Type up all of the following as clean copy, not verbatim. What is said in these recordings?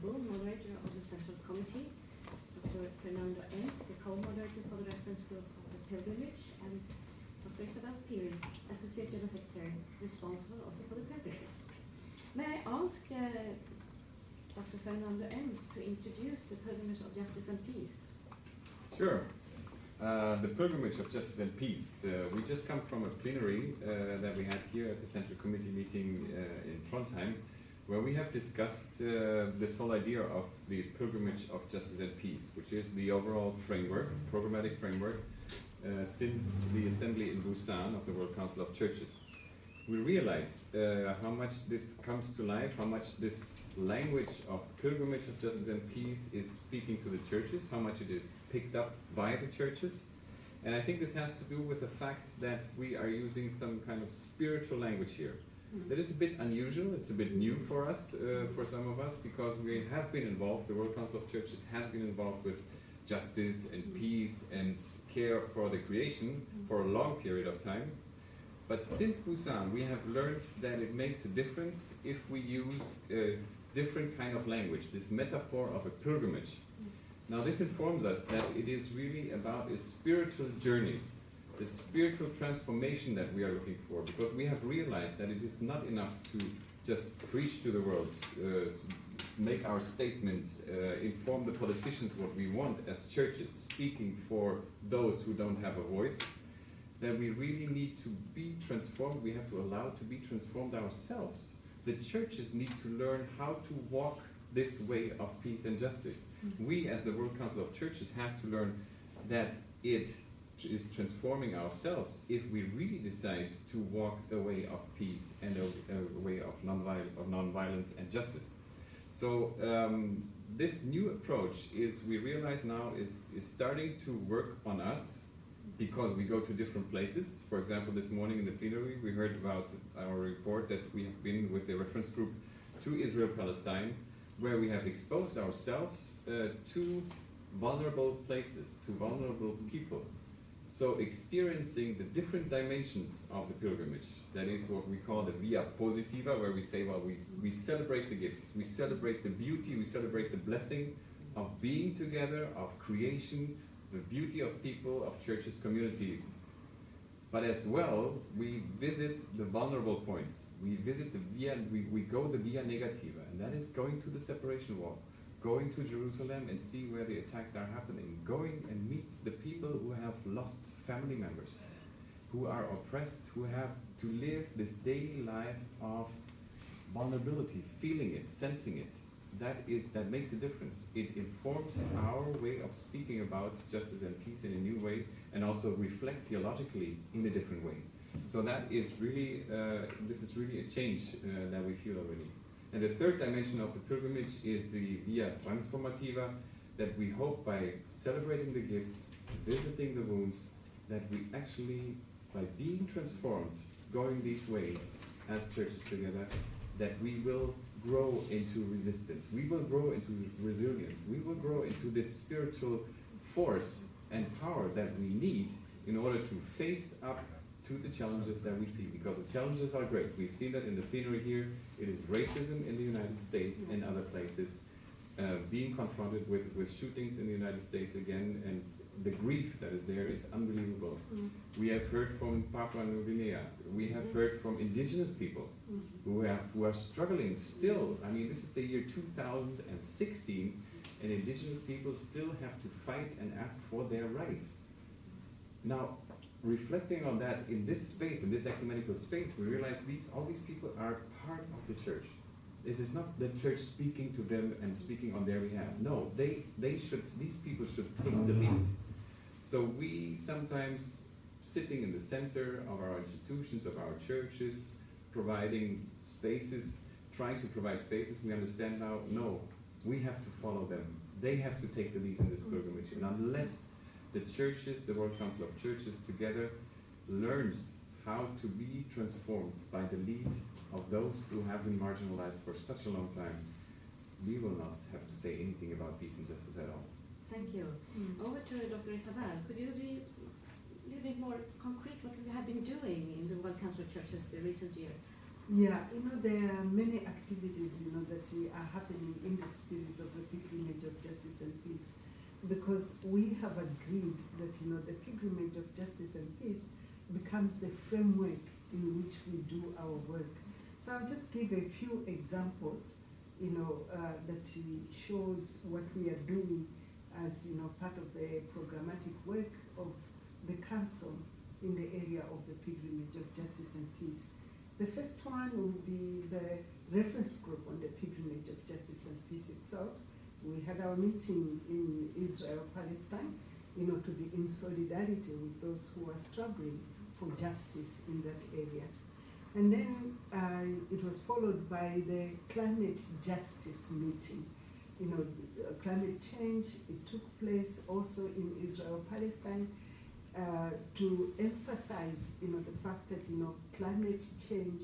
Abuom, moderator of the Central Committee, Dr. Fernando Enns, the co-moderator for the reference group of the pilgrimage, and Dr. Isabel Phiri, Associate General Secretary, responsible also for the pilgrimages. May I ask Dr. Fernando Enns to introduce the pilgrimage of justice and peace? Sure. The pilgrimage of justice and peace. We just come from a plenary that we had here at the Central Committee meeting in Trondheim, where we have discussed this whole idea of the pilgrimage of justice and peace, which is the overall framework, programmatic framework, since the assembly in Busan of the World Council of Churches. We realize how much this comes to life, how much this language of pilgrimage of justice and peace is speaking to the churches, how much it is picked up by the churches. And I think this has to do with the fact that we are using some kind of spiritual language here. That is a bit unusual, it's a bit new for us, for some of us, because we have been involved, the World Council of Churches has been involved with justice and peace and care for the creation for a long period of time. But since Busan, we have learned that it makes a difference if we use a different kind of language, this metaphor of a pilgrimage. Now this informs us that it is really about a spiritual journey, the spiritual transformation that we are looking for, because we have realized that it is not enough to just preach to the world, make our statements, inform the politicians what we want as churches, speaking for those who don't have a voice, that we really need to be transformed. We have to allow to be transformed ourselves. The churches need to learn how to walk this way of peace and justice. We, as the World Council of Churches, have to learn that it is transforming ourselves if we really decide to walk a way of peace and a way of non-violence and justice. So this new approach is, we realize now, is starting to work on us, because we go to different places. For example, this morning in the plenary, we heard about our report that we have been with the reference group to Israel-Palestine, where we have exposed ourselves to vulnerable places, to vulnerable people. So experiencing the different dimensions of the pilgrimage, that is what we call the via positiva, where we say, well, we celebrate the gifts, we celebrate the beauty, we celebrate the blessing of being together, of creation, the beauty of people, of churches, communities. But as well, we visit the vulnerable points. We visit the via, we go the via negativa, and that is going to the separation wall, going to Jerusalem and see where the attacks are happening, going and meet the people who have lost family members, who are oppressed, who have to live this daily life of vulnerability, feeling it, sensing it. That makes a difference. It informs our way of speaking about justice and peace in a new way, and also reflect theologically in a different way. So that is really, this is really a change that we feel already. And the third dimension of the pilgrimage is the via transformativa, that we hope by celebrating the gifts, visiting the wounds, that we actually, by being transformed, going these ways as churches together, that we will grow into resistance, we will grow into resilience, we will grow into this spiritual force and power that we need in order to face up to the challenges that we see, because the challenges are great. We've seen that in the plenary here. It is racism in the United States and other places, being confronted with shootings in the United States again, and the grief that is there is unbelievable. We have heard from Papua New Guinea. We have heard from indigenous people who are struggling still. I mean, this is the year 2016, and indigenous people still have to fight and ask for their rights. Now, reflecting on that in this space, in this ecumenical space, we realize all these people are part of the church. This is not the church speaking to them and speaking on their behalf. No, these people should take the lead. So we sometimes, sitting in the center of our institutions, of our churches, providing spaces, trying to provide spaces, we understand now, no, we have to follow them. They have to take the lead in this pilgrimage. And unless the churches, the World Council of Churches together learns how to be transformed by the lead of those who have been marginalized for such a long time, we will not have to say anything about peace and justice at all. Thank you. Over to Dr. Isabel. Could you be a little bit more concrete what we have been doing in the World Council of Churches the recent year? Yeah, there are many activities, that are happening in the spirit of the pilgrimage of justice and peace, because we have agreed that, the pilgrimage of justice and peace becomes the framework in which we do our work. So I'll just give a few examples, that shows what we are doing as, part of the programmatic work of the Council in the area of the pilgrimage of justice and peace. The first one will be the reference group on the pilgrimage of justice and peace itself. We had our meeting in Israel, Palestine, to be in solidarity with those who are struggling for justice in that area. And then it was followed by the climate justice meeting. Climate change, it took place also in Israel, Palestine, to emphasize, the fact that, climate change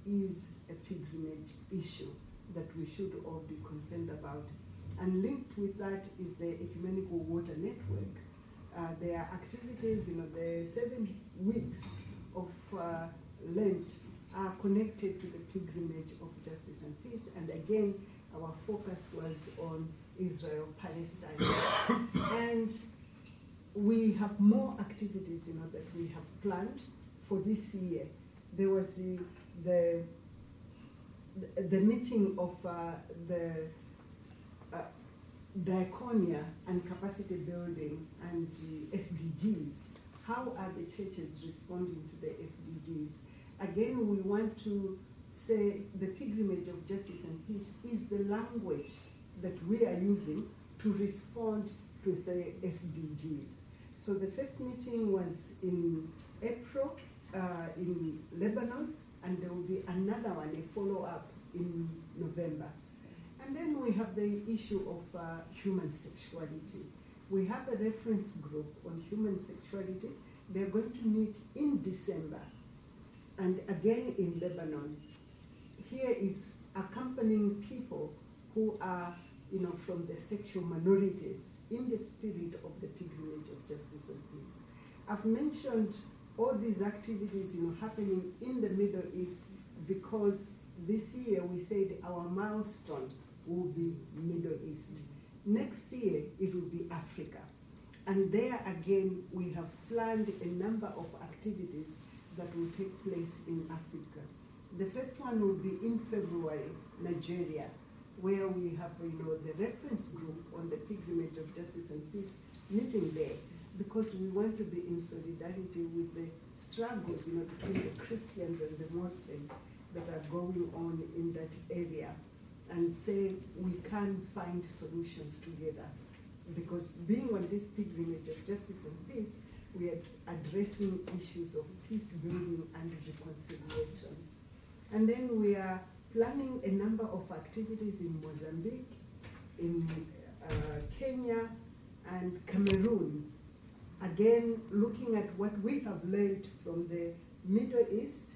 is a pilgrimage issue that we should all be concerned about. And linked with that is the Ecumenical Water Network. There are activities, the 7 weeks of Lent are connected to the pilgrimage of justice and peace. And again, our focus was on Israel, Palestine. And we have more activities, that we have planned for this year. There was the meeting of the Diakonia and capacity building and SDGs. How are the churches responding to the SDGs? Again, we want to say the pilgrimage of justice and peace is the language that we are using to respond to the SDGs. So the first meeting was in April in Lebanon, and there will be another one, a follow-up in November. And then we have the issue of human sexuality. We have a reference group on human sexuality. They're going to meet in December, and again in Lebanon. Here it's accompanying people who are, from the sexual minorities in the spirit of the pilgrimage of justice and peace. I've mentioned all these activities, happening in the Middle East because this year we said our milestone will be Middle East. Next year it will be Africa. And there again we have planned a number of activities that will take place in Africa. The first one will be in February, Nigeria, where we have the reference group on the pilgrimage of justice and peace meeting there, because we want to be in solidarity with the struggles between the Christians and the Muslims that are going on in that area, and say we can find solutions together. Because being on this pilgrimage of justice and peace, we are addressing issues of peace building and reconciliation. And then we are planning a number of activities in Mozambique, in Kenya, and Cameroon. Again, looking at what we have learned from the Middle East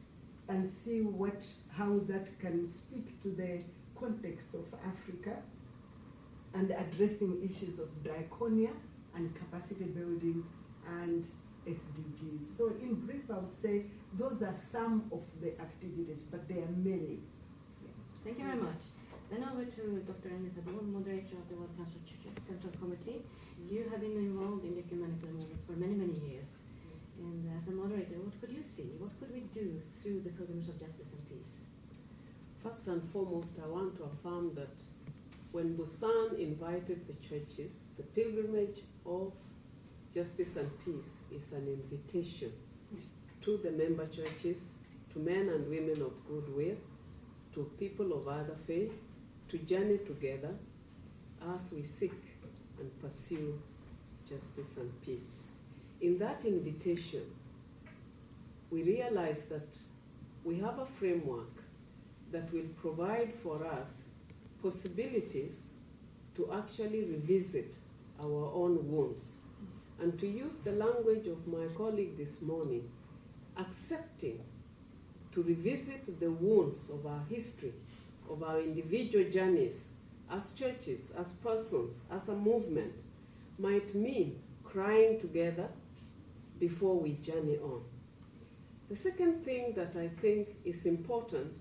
and see how that can speak to the context of Africa, and addressing issues of Diakonia and capacity building and SDGs. So in brief, I would say those are some of the activities, but there are many. Thank you very much. Then over to Dr. Agnes, Abuom, moderator of the World Council of Churches Central Committee. You have been involved in the ecumenical movement for many, many years. And as a moderator, what could you see? What could we do through the pilgrimage of justice and peace? First and foremost, I want to affirm that when Busan invited the churches, the pilgrimage of justice and peace is an invitation to the member churches, to men and women of goodwill, to people of other faiths, to journey together as we seek and pursue justice and peace. In that invitation, we realize that we have a framework that will provide for us possibilities to actually revisit our own wounds. And to use the language of my colleague this morning, accepting to revisit the wounds of our history, of our individual journeys, as churches, as persons, as a movement, might mean crying together before we journey on. The second thing that I think is important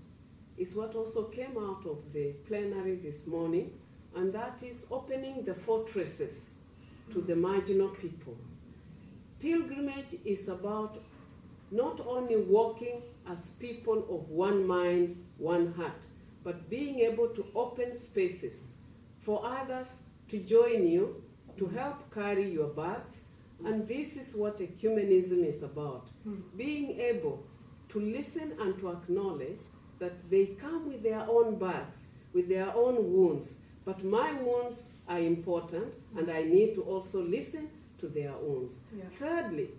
is what also came out of the plenary this morning, and that is opening the fortresses to the marginal people. Pilgrimage is about not only walking as people of one mind, one heart, but being able to open spaces for others to join you, to help carry your bags. And this is what ecumenism is about. Being able to listen and to acknowledge that they come with their own bags, with their own wounds, but my wounds are important, and I need to also listen to their wounds. Yeah. Thirdly,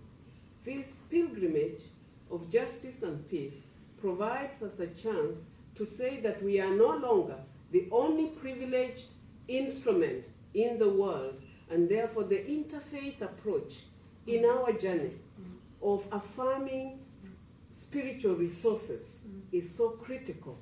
this pilgrimage of justice and peace provides us a chance to say that we are no longer the only privileged instrument in the world, and therefore the interfaith approach in our journey of affirming spiritual resources is so critical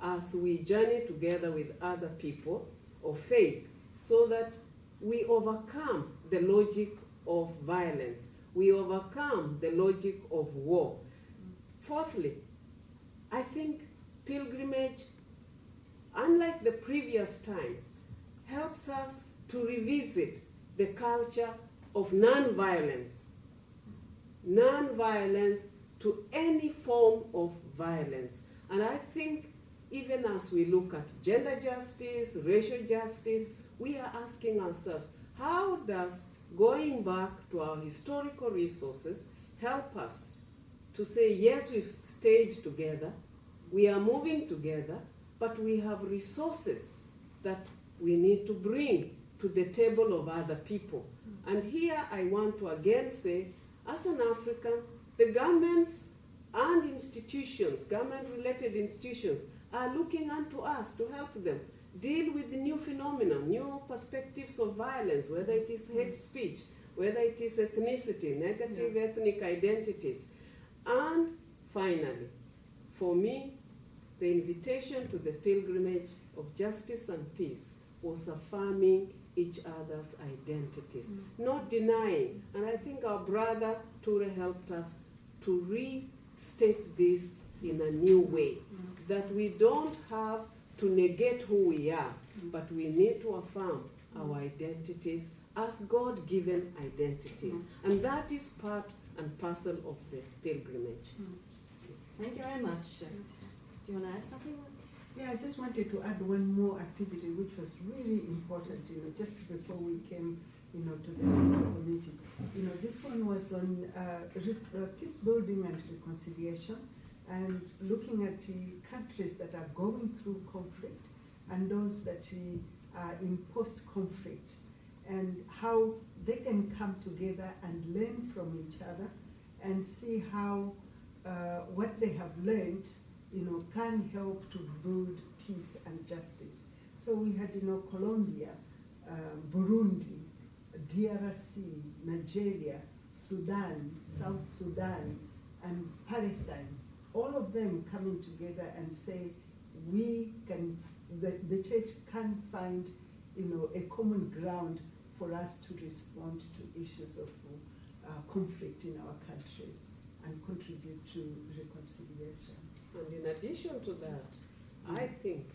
as we journey together with other people of faith, so that we overcome the logic of violence, we overcome the logic of war. Fourthly, I think pilgrimage, unlike the previous times, helps us to revisit the culture of non-violence. Non-violence to any form of violence. And I think even as we look at gender justice, racial justice, we are asking ourselves, how does going back to our historical resources help us to say, yes, we've stayed together, we are moving together, but we have resources that we need to bring to the table of other people. And here I want to again say, as an African, the governments and institutions, government-related institutions, are looking unto us to help them deal with the new phenomena, new perspectives of violence, whether it is hate speech, whether it is ethnicity, negative ethnic identities. And finally, for me, the invitation to the pilgrimage of justice and peace was affirming each other's identities, not denying. And I think our brother Ture helped us to restate this in a new way, that we don't have to negate who we are, but we need to affirm our identities as God-given identities. And that is part and parcel of the pilgrimage. Thank you very much. Do you want to add something? Yeah, I just wanted to add one more activity which was really important, just before we came, to the Central Committee. This one was on peace building and reconciliation, and looking at the countries that are going through conflict and those that are in post-conflict, and how they can come together and learn from each other and see how what they have learned can help to build peace and justice. So we had, Colombia, Burundi, DRC, Nigeria, Sudan, South Sudan, and Palestine, all of them coming together and say, the church can find, a common ground for us to respond to issues of conflict in our countries and contribute to reconciliation. And in addition to that, I think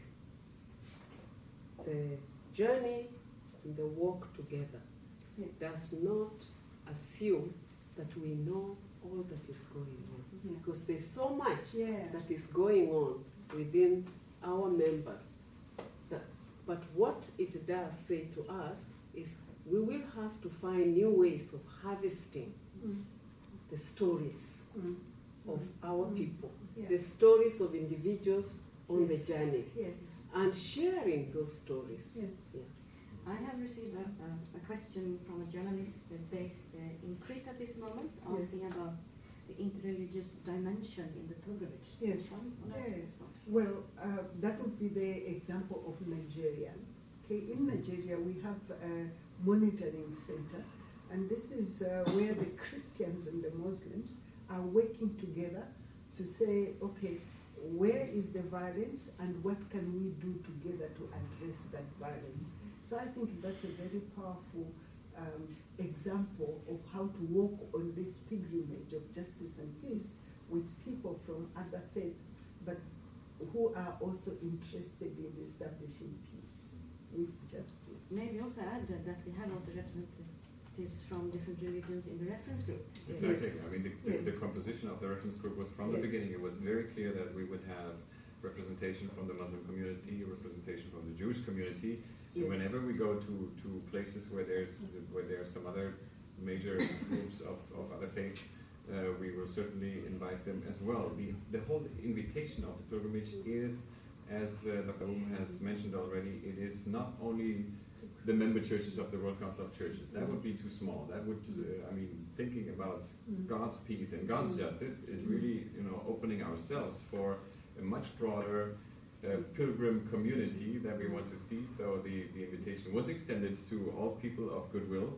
the journey and the walk together does not assume that we know all that is going on. Because there's so much that is going on within our members. But what it does say to us is we will have to find new ways of harvesting the stories of our people, the stories of individuals on the journey, and sharing those stories. I have received a question from a journalist based in Crete at this moment, asking about the interreligious dimension in the pilgrimage. Well, that would be the example of Nigeria. Okay, in Nigeria we have a monitoring center, and this is where the Christians and the Muslims are working together to say, okay, where is the violence and what can we do together to address that violence? So I think that's a very powerful example of how to walk on this pilgrimage of justice and peace with people from other faiths, but who are also interested in establishing peace with justice. Maybe also add that we have also representatives from different religions in the reference group. Exactly. Yes. I mean, the composition of the reference group was from the Yes. beginning. It was very clear that we would have representation from the Muslim community, representation from the Jewish community. Yes. Whenever we go to places where there's some other major groups of other faiths, we will certainly invite them as well. The whole invitation of the pilgrimage is, as Dr. Abuom has mentioned already, it is not only the member churches of the World Council of Churches. That would be too small. That would, I mean, thinking about God's peace and God's justice is really, opening ourselves for a much broader pilgrim community that we want to see. So the invitation was extended to all people of goodwill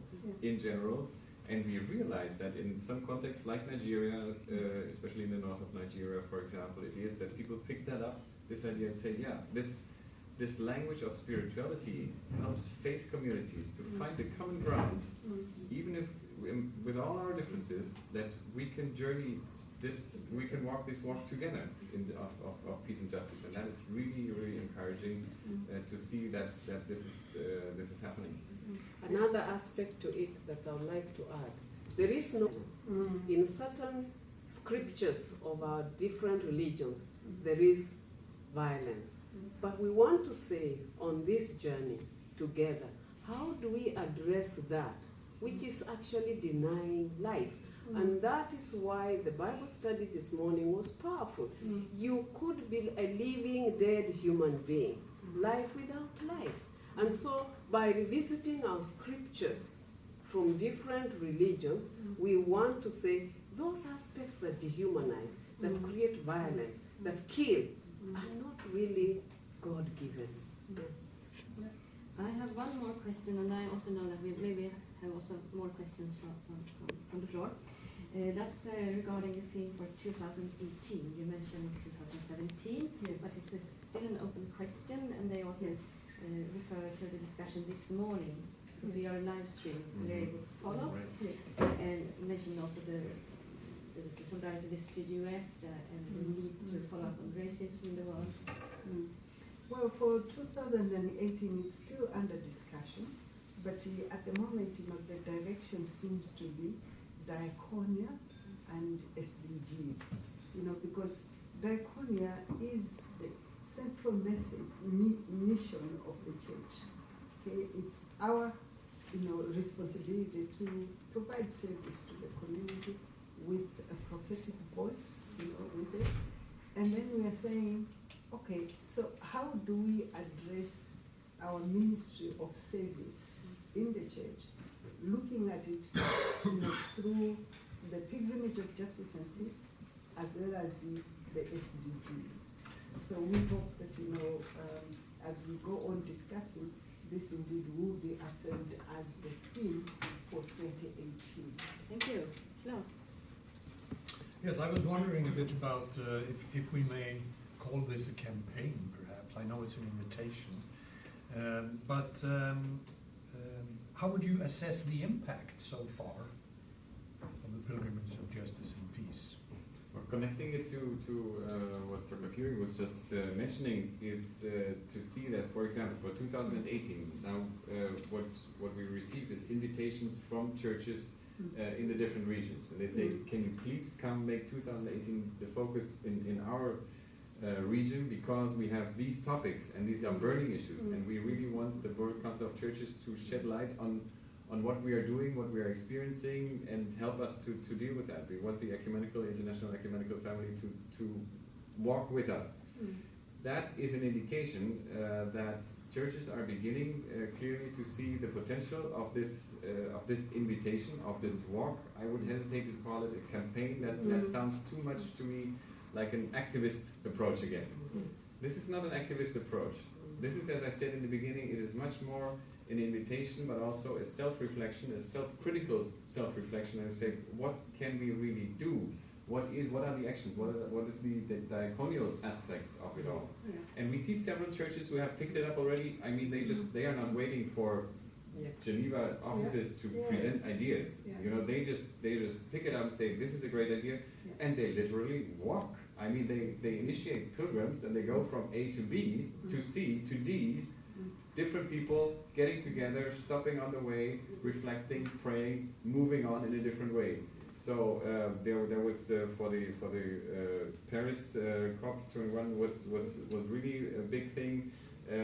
in general. And we realized that in some contexts, like Nigeria, especially in the north of Nigeria, for example, it is that people pick that up, this idea, and say, yeah, this language of spirituality helps faith communities to find a common ground, even if, with all our differences, that we can journey this, we can walk this walk together of peace and justice, and that is really, really encouraging to see that this is happening. Another aspect to it that I would like to add, there is no in certain scriptures of our different religions, there is violence. But we want to say on this journey together, how do we address that, which is actually denying life? And that is why the Bible study this morning was powerful. You could be a living, dead human being, life without life. And so by revisiting our scriptures from different religions, we want to say those aspects that dehumanize, that create violence, that kill, are not really God-given. I have one more question, and I also know that we maybe have also more questions from the floor. That's regarding the theme for 2018. You mentioned 2017, but it's still an open question, and they also refer to the discussion this morning, because we are live streaming, so they're able to follow. And you mentioned also the solidarity visit to the US and the need to follow up on racism in the world. Well, for 2018, it's still under discussion, but at the moment, the direction seems to be Diakonia and SDGs, because Diakonia is the central mission of the church. Okay, it's our, responsibility to provide service to the community with a prophetic voice, with it. And then we are saying, okay, so how do we address our ministry of service in the church, looking at it through the pilgrimage of justice and peace, as well as the SDGs. So we hope that, as we go on discussing, this indeed will be affirmed as the theme for 2018. Thank you. Klaus? Yes, I was wondering a bit about if we may call this a campaign, perhaps. I know it's an invitation. But how would you assess the impact so far of the pilgrimage of justice and peace? Well, connecting it to what Dr. Phiri was just mentioning is to see that, for example, for 2018, now what we receive is invitations from churches in the different regions. And they say, can you please come make 2018 the focus in our region, because we have these topics and these are burning issues, and we really want the World Council of Churches to shed light on what we are doing, what we are experiencing, and help us to deal with that. We want the international ecumenical family to walk with us. That is an indication that churches are beginning clearly to see the potential of this invitation, of this walk. I would hesitate to call it a campaign. That sounds too much to me like an activist approach again. This is not an activist approach. This is, as I said in the beginning, it is much more an invitation, but also a self-reflection, a self-critical self-reflection, and say, what can we really do? What are the actions? What is the diaconial aspect of it all? And we see several churches who have picked it up already. I mean, they are not waiting for Yes. Geneva offices to Yeah. present ideas. Yeah. You know, they just pick it up and say, this is a great idea, Yeah. and they literally walk. I mean, they initiate pilgrims and they go from A to B to C to D. Different people getting together, stopping on the way, reflecting, praying, moving on in a different way. So there was for the Paris COP21 was really a big thing.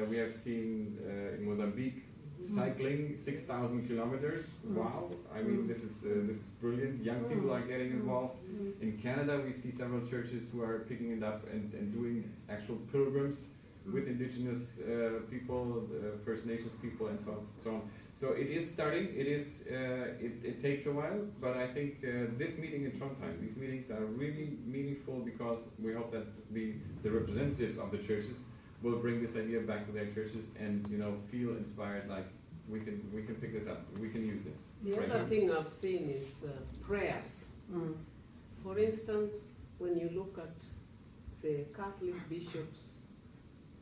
We have seen in Mozambique cycling 6,000 kilometers. Wow! I mean, this is brilliant. Young people are getting involved. In Canada, we see several churches who are picking it up and doing actual pilgrims with indigenous people, First Nations people, and so on. So it is starting. It takes a while, but I think this meeting in Trondheim, these meetings are really meaningful because we hope that the representatives of the churches will bring this idea back to their churches and feel inspired, like we can pick this up, we can use this. The Right. other thing I've seen is prayers. For instance, when you look at the Catholic bishops'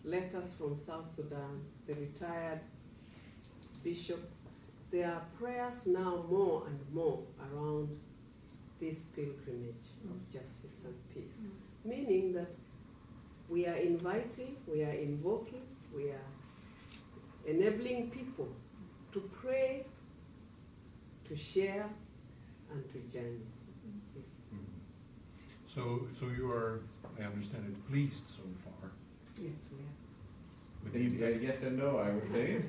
letters from South Sudan, the retired bishop, there are prayers now more and more around this pilgrimage of justice and peace. Meaning that we are inviting, we are invoking, we are enabling people to pray, to share, and to journey. So you are, I understand it, pleased so far Yes, we are. with the impact. Yes and no, I would say.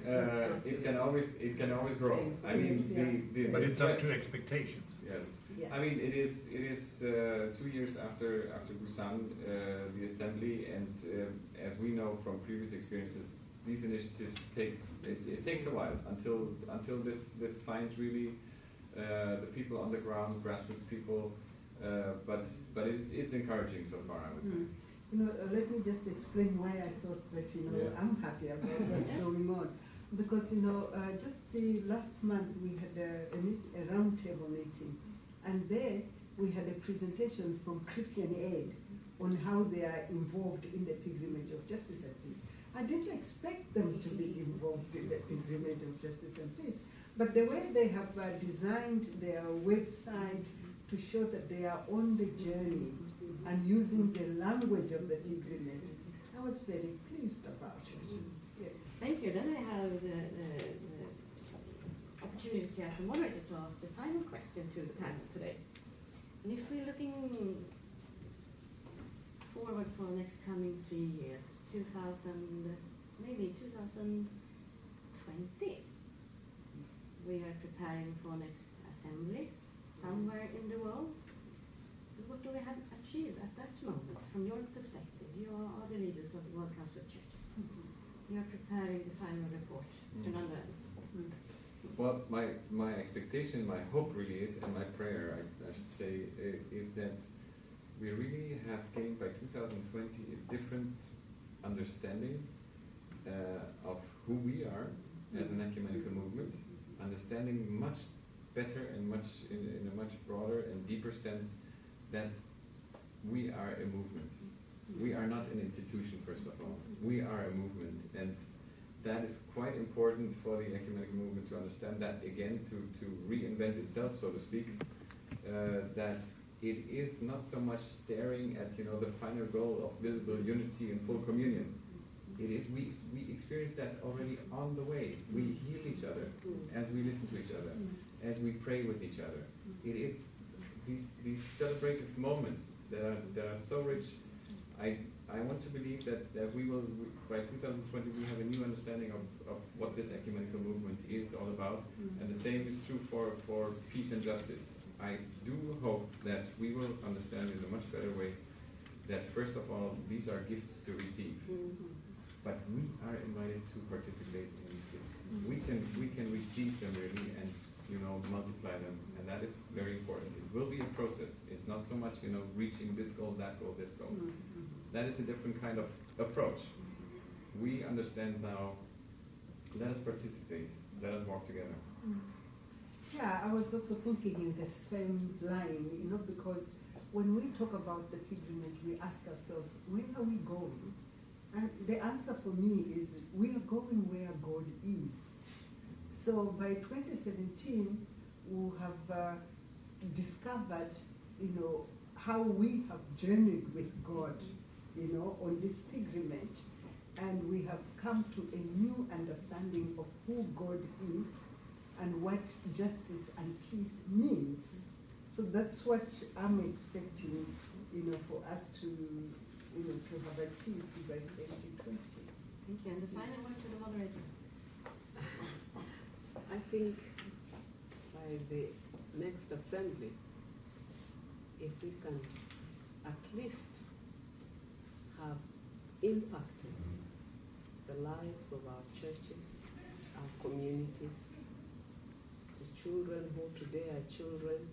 It can always grow. I mean, Yes, But it's up to threats- expectations. Yes. Yeah. I mean, it is 2 years after Busan, the assembly, and as we know from previous experiences, these initiatives it takes a while until this finds really the people on the ground, grassroots people, but it's encouraging so far, I would say. Let me just explain why I thought that Yes. I'm happy about what's going on, because just last month we had a roundtable meeting. And there we had a presentation from Christian Aid on how they are involved in the pilgrimage of justice and peace. I didn't expect them to be involved in the pilgrimage of justice and peace, but the way they have designed their website to show that they are on the journey and using the language of the pilgrimage, I was very pleased about it. Yes. Thank you. Then I have the opportunity as a moderator to ask the final question to the panel today. And if we're looking forward for the next coming 3 years, 2020, we are preparing for next assembly somewhere in the world. What do we have achieved at that moment from your perspective? You are the leaders of the World Council of Churches. You are preparing the final report. Fernando Enns. Well, my expectation, my hope really is, and my prayer, I should say, is that we really have gained by 2020 a different understanding of who we are as an ecumenical movement, understanding much better and in a much broader and deeper sense that we are a movement. We are not an institution, first of all. We are a movement, and that is quite important for the ecumenical movement to understand that, again, to reinvent itself, so to speak, that it is not so much staring at the final goal of visible unity and full communion. It is we experience that already on the way. We heal each other as we listen to each other, as we pray with each other. It is these celebrative moments that are so rich. I want to believe that we will, by 2020, we have a new understanding of what this ecumenical movement is all about, and the same is true for peace and justice. I do hope that we will understand in a much better way that, first of all, these are gifts to receive, but we are invited to participate in these gifts. We can receive them really and multiply them, and that is very important. It will be a process. It's not so much reaching this goal, that goal, this goal. That is a different kind of approach. We understand now, let us participate, let us walk together. Yeah, I was also thinking in the same line, because when we talk about the pilgrimage, we ask ourselves, where are we going? And the answer for me is, we are going where God is. So by 2017, we have discovered, how we have journeyed with God, on this pilgrimage. And we have come to a new understanding of who God is and what justice and peace means. So that's what I'm expecting, for us to, to have achieved by 2020. Thank you. And the final word to the moderator. I think by the next assembly, if we can at least have impacted the lives of our churches, our communities, the children who today are children,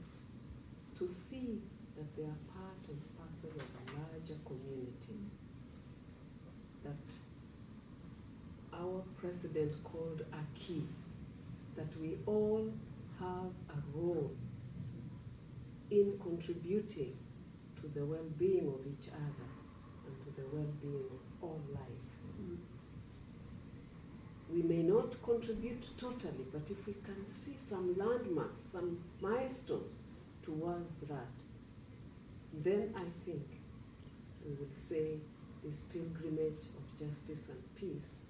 to see that they are part and parcel of a larger community, that our president called a key, that we all have a role in contributing to the well-being of each other and to the well-being of all life. We may not contribute totally, but if we can see some landmarks, some milestones towards that, then I think we will say this pilgrimage of justice and peace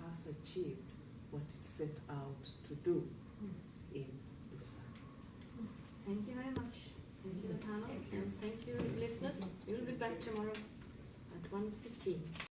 has achieved what it set out to do in Busan. Thank you very much. Thank you, the panel, and thank you, listeners. We'll be back tomorrow at 1:15.